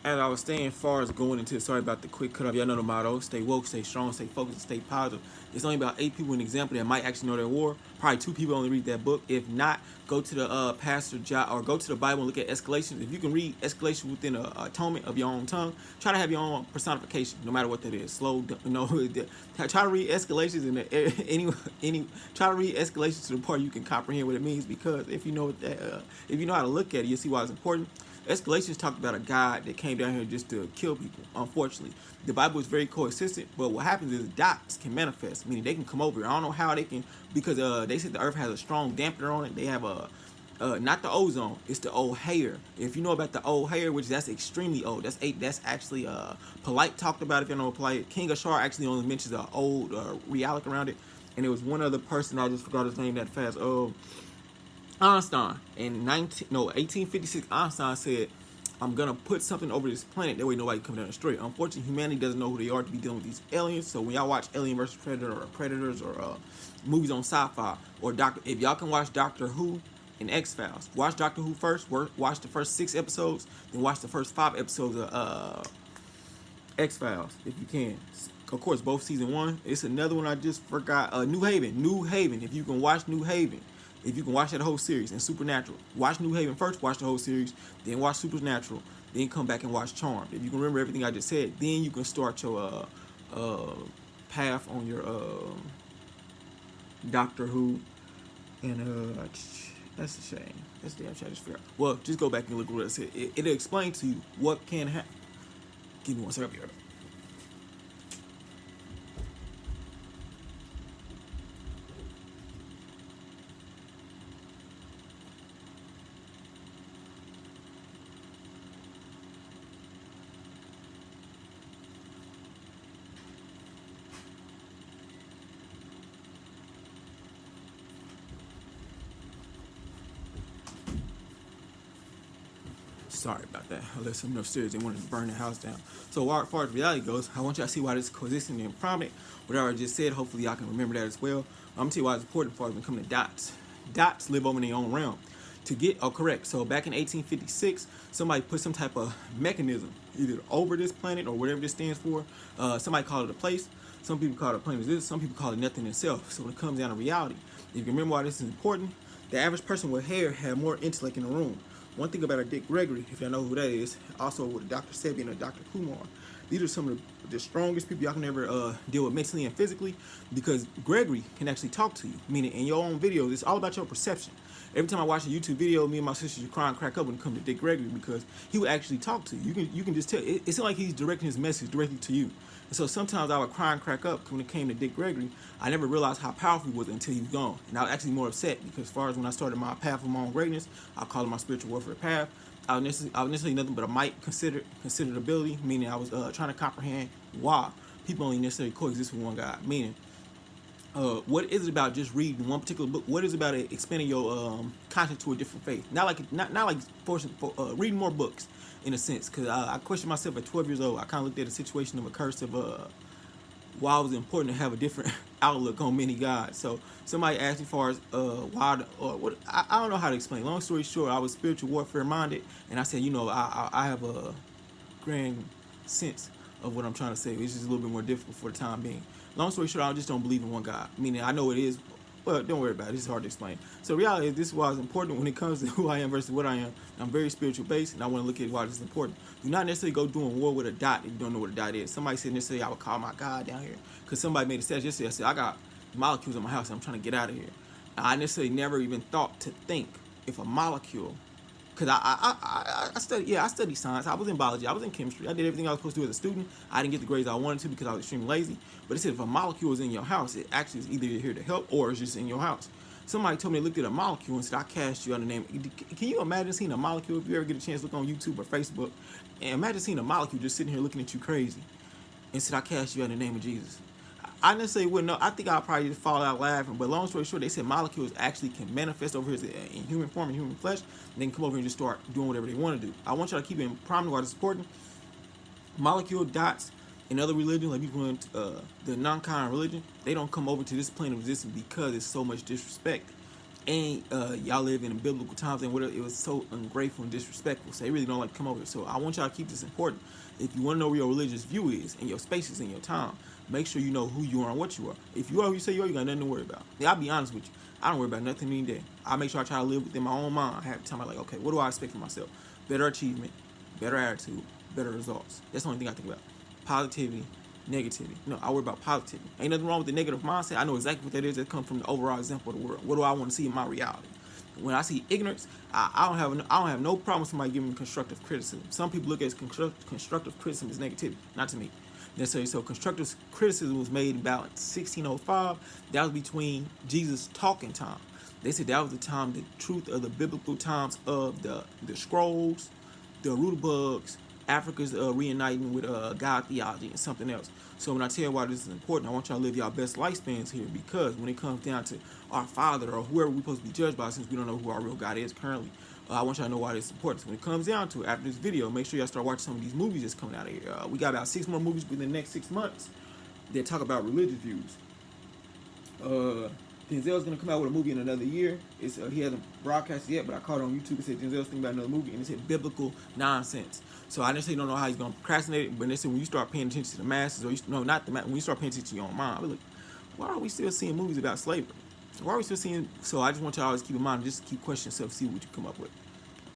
as I was saying, as far as going into, sorry about the quick cut off, y'all know the motto: stay woke, stay strong, stay focused, stay positive. It's only about 8 people in example that might actually know their war. Probably 2 people only read that book. If not, go to the pastor job or go to the Bible and look at escalation. If you can read escalation within a atonement of your own tongue, try to have your own personification, no matter what that is. Slow, try to read escalations in any. Try to read escalations to the part you can comprehend what it means. Because if you know what that, if you know how to look at it, you'll see why it's important. Escalations talk about a God that came down here just to kill people. Unfortunately, the Bible is very consistent, but what happens is dots can manifest, meaning they can come over here. I don't know how they can, because they said the Earth has a strong dampener on it. They have a not the ozone, it's the O'Hare. If you know about the O'Hare, which that's extremely old, that's actually Polite talked about it. If you know Polite, King Ashar actually only mentions an old reality around it, and there was one other person I just forgot his name that fast. Einstein in 1856, Einstein said, "I'm gonna put something over this planet that way nobody can come down the street." Unfortunately, humanity doesn't know who they are to be dealing with these aliens. So when y'all watch Alien vs Predator or Predators or movies on sci-fi or if y'all can watch Doctor Who and X-Files, watch Doctor Who first. Watch the first 6 episodes, then watch the first 5 episodes of X-Files if you can. Of course, both season 1. It's another one I just forgot. New Haven. New Haven. If you can watch New Haven. If you can watch that whole series, and Supernatural. Watch New Haven first, watch the whole series, then watch Supernatural, then come back and watch Charmed. If you can remember everything I just said, then you can start your path on your Doctor Who. And that's a shame. That's damn shame. I just forgot. Well, just go back and look at what I said. It'll explain to you what can happen. Give me one second here. Sorry about that. I let someone upstairs. They wanted to burn the house down. So as far as reality goes, I want y'all to see why this is consistent and prominent. Whatever I just said, hopefully y'all can remember that as well. I'm going to tell you why it's important for us when it comes to dots. Dots live over in their own realm. Correct. So back in 1856, somebody put some type of mechanism either over this planet or whatever this stands for. Somebody called it a place. Some people call it a plane of existence. Some people call it nothing itself. So when it comes down to reality, if you can remember why this is important, the average person with hair had more intellect in the room. One thing about a Dick Gregory, if y'all know who that is, also with Dr. Sebi and Dr. Kumar, these are some of the strongest people y'all can ever deal with mentally and physically, because Gregory can actually talk to you. Meaning, in your own videos, it's all about your perception. Every time I watch a YouTube video, me and my sisters cry and crack up when it comes to Dick Gregory, because he will actually talk to you. You can just tell. It's like he's directing his message directly to you. And so sometimes I would cry and crack up when it came to Dick Gregory. I never realized how powerful he was until he was gone. And I was actually more upset because as far as when I started my path of my own greatness, I call it my spiritual warfare path. I was necessarily nothing but a might considered ability, meaning I was trying to comprehend why people only necessarily coexist with one God. Meaning, what is it about just reading one particular book? What is it about expanding your content to a different faith? Not like forcing reading more books in a sense, because I questioned myself at 12 years old. I kind of looked at a situation of a curse of why it was important to have a different outlook on many gods. So somebody asked me as far as why or what I don't know how to explain. Long story short, I was spiritual warfare minded, and I said, I have a grand sense of what I'm trying to say. It's just a little bit more difficult for the time being. Long story short, I just don't believe in one God. Meaning, I know it is. Well, don't worry about it. It's hard to explain. So reality is, this is why it's important when it comes to who I am versus what I am. I'm very spiritual based, and I want to look at why this is important. Do not necessarily go doing war with a dot if you don't know what a dot is. Somebody said necessarily I would call my God down here because somebody made a status yesterday. I said I got molecules in my house and I'm trying to get out of here. I necessarily never even thought to think if a molecule, because I studied science. I was in biology. I was in chemistry. I did everything I was supposed to do as a student. I didn't get the grades I wanted to because I was extremely lazy. But it said if a molecule is in your house, it actually is either here to help or it's just in your house. Somebody told me they looked at a molecule and said, I cast you under the name. Can you imagine seeing a molecule? If you ever get a chance to look on YouTube or Facebook, and imagine seeing a molecule just sitting here looking at you crazy and said, I cast you under the name of Jesus. I necessarily wouldn't know. I think I'll probably just fall out laughing. But long story short, they said molecules actually can manifest over here in human form, in human flesh, and they can come over here and just start doing whatever they want to do. I want y'all to keep it in prominent while it's important. Molecule dots in other religions, like people in the non-kind religion, they don't come over to this plane of existence because it's so much disrespect. and y'all live in biblical times, and whatever, it was so ungrateful and disrespectful. So they really don't like to come over here. So I want y'all to keep this important. If you want to know where your religious view is and your spaces in your time, make sure you know who you are and what you are. If you are who you say you are, you got nothing to worry about. Yeah, I'll be honest with you. I don't worry about nothing any day. I make sure I try to live within my own mind. I have to tell myself, like, okay, what do I expect from myself? Better achievement, better attitude, better results. That's the only thing I think about. Positivity, negativity. No, I worry about positivity. Ain't nothing wrong with the negative mindset. I know exactly what that is. That comes from the overall example of the world. What do I want to see in my reality? When I see ignorance, I don't have no problem with somebody giving me constructive criticism. Some people look at constructive criticism as negativity. Not to me necessarily. So constructive criticism was made about 1605. That was between Jesus' talking time. They said that was the time, the truth of the biblical times of the scrolls, the Rudabugs, Africa's reuniting with God theology and something else. So when I tell you why this is important, I want y'all to live y'all best lifespans here, because when it comes down to our Father or whoever we're supposed to be judged by, since we don't know who our real God is currently, I want y'all to know why this is important. So when it comes down to it, after this video, make sure y'all start watching some of these movies that's coming out of here. We got about 6 more movies within the next 6 months that talk about religious views. Denzel's gonna come out with a movie in another year. He hasn't broadcast it yet, but I caught it on YouTube. It said Denzel's thinking about another movie, and it said biblical nonsense. So I necessarily don't know how he's gonna procrastinate it, but they said when you start paying attention to the masses, or when you start paying attention to your own mind, look, why are we still seeing movies about slavery? Why are we still seeing? So I just want y'all to always keep in mind, just keep questioning yourself, see what you come up with.